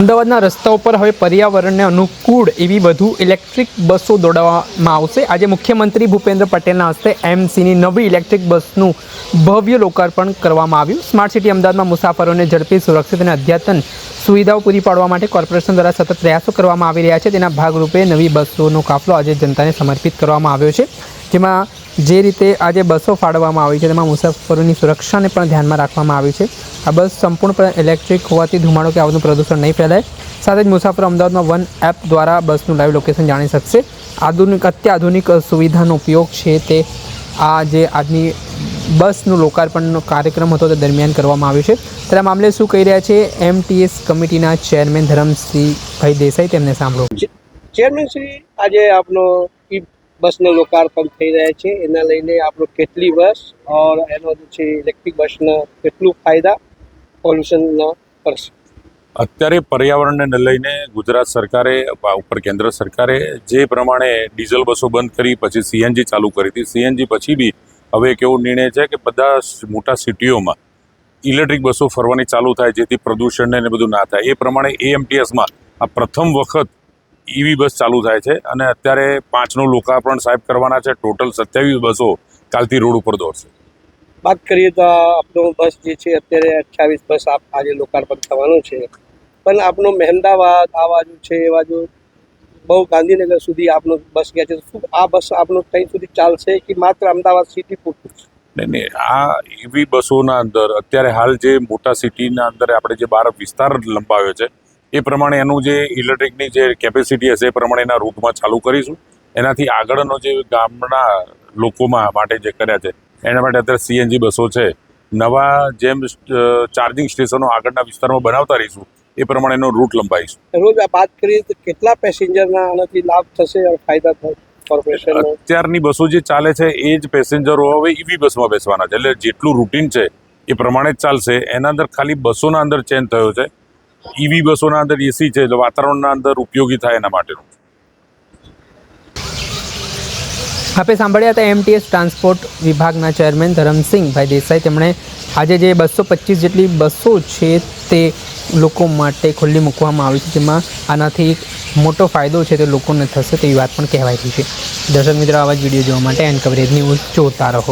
અમદાવાદના રસ્તાઓ પર હવે પર્યાવરણને અનુકૂળ એવી વધુ ઇલેક્ટ્રિક બસો દોડાવવામાં આવશે। આજે મુખ્યમંત્રી ભૂપેન્દ્ર પટેલના હસ્તે એમસીની નવી ઇલેક્ટ્રિક બસનું ભવ્ય લોકાર્પણ કરવામાં આવ્યું। સ્માર્ટ સિટી અમદાવાદમાં મુસાફરોને ઝડપી, સુરક્ષિત અને અદ્યતન સુવિધાઓ પૂરી પાડવા માટે કોર્પોરેશન દ્વારા સતત પ્રયાસો કરવામાં આવી રહ્યા છે। તેના ભાગરૂપે નવી બસોનો કાફલો આજે જનતાને સમર્પિત કરવામાં આવ્યો છે, જેમાં જે રીતે આજે બસો ફાળવવામાં આવી છે તેમાં મુસાફરોની સુરક્ષાને પણ ધ્યાનમાં રાખવામાં આવી છે। આ બસ સંપૂર્ણપણે ઇલેક્ટ્રિક હોવાથી ધુમાડો કે આવનું પ્રદૂષણ નહીં ફેલાય। સાથે જ મુસાફરો અમદાવાદમાં વન એપ દ્વારા બસનું લાઈવ લોકેશન જાણી શકશે। અત્યાધુનિક સુવિધાનો ઉપયોગ છે તે આજની બસનું લોકાર્પણનો કાર્યક્રમ હતો તે દરમિયાન કરવામાં આવ્યો છે। ત્યારે આ મામલે શું કહી રહ્યા છે એમટીએસ કમિટીના ચેરમેન ધરમસિંહભાઈ દેસાઈ, તેમને સાંભળો। ચેરમેન શ્રી, આજે આપનો બસનું લોકાર્પણ થઈ રહ્યા છે, એના લઈને આપણો કેટલી બસ ઓર એનો જે છે ઇલેક્ટ્રિક બસના કેટલું ફાયદા પોલ્યુશન કરશે? અત્યારે પર્યાવરણને લઈને ગુજરાત સરકારે ઉપર કેન્દ્ર સરકારે જે પ્રમાણે ડીઝલ બસો બંધ કરી પછી સીએનજી ચાલુ કરી હતી, સીએનજી પછી બી હવે એક એવો નિર્ણય છે કે બધા મોટા સિટીઓમાં ઇલેક્ટ્રિક બસો ફરવાની ચાલુ થાય, જેથી પ્રદૂષણને બધું ના થાય। એ પ્રમાણે એએમટીએસમાં આ પ્રથમ વખત ઈવી બસ ચાલુ થાય છે અને અત્યારે 5નું લોકાર્પણ સાહેબ કરવાના છે। ટોટલ 27 બસો કાલથી રોડ ઉપર દોડશે। વાત કરીએ તો આપણો બસ જે છે અત્યારે 28 બસ આજે લોકાર્પણ થવાનું છે, પણ આપણો મહેમદાવાદ આ બાજુ છે એ બાજુ બહુ ગાંધીનગર સુધી આપણો બસ ગયા છે, શું આ બસ આપણો ત્યાં સુધી ચાલશે કે માત્ર અમદાવાદ સિટી પૂરતું? નહીં, આ ઈવી બસોના અંદર અત્યારે હાલ જે મોટા સિટીના અંદર આપણે જે 12 વિસ્તાર લંબાવ્યો છે એ પ્રમાણે એનું જે ઇલેક્ટ્રિકની જે કેપેસિટી હશે એ પ્રમાણે એના રૂટમાં ચાલુ કરીશું। એનાથી આગળનો જે ગામના લોકોમાં માટે જે કર્યા છે એના માટે અત્યારે સીએનજી બસો છે, નવા જેમ ચાર્જિંગ સ્ટેશનો આગળના વિસ્તારમાં બનાવતા રહીશું એ પ્રમાણે એનો રૂટ લંબાવીશું। રોજ આ વાત કરીએ તો કેટલા પેસેન્જરના આનાથી લાભ થશે અને ફાયદા થાય કોર્પોરેશન? અત્યારની બસો જે ચાલે છે એ જ પેસેન્જરો હવે ઈવી બસમાં બેસવાના છે, એટલે જેટલું રૂટીન છે એ પ્રમાણે જ ચાલશે। એના અંદર ખાલી બસોના અંદર ચેન્જ થયો છે, ઈવી બસોના અંદર એસી છે એટલે વાતાવરણના અંદર ઉપયોગી થાય એના માટેનું। આપે સાંભળ્યા હતા એમટીએસ ટ્રાન્સપોર્ટ વિભાગના ચેરમેન ધરમસિંહભાઈ દેસાઈ। તેમણે આજે જે 225 જેટલી બસો છે તે લોકો માટે ખુલ્લી મૂકવામાં આવી છે, જેમાં આનાથી મોટો ફાયદો છે તે લોકોને થશે તેવી વાત પણ કહેવાય રહી છે। દર્શક મિત્રો, આવા જ વિડીયો જોવા માટે એન કવરેજ ન્યૂઝ જોતા રહો।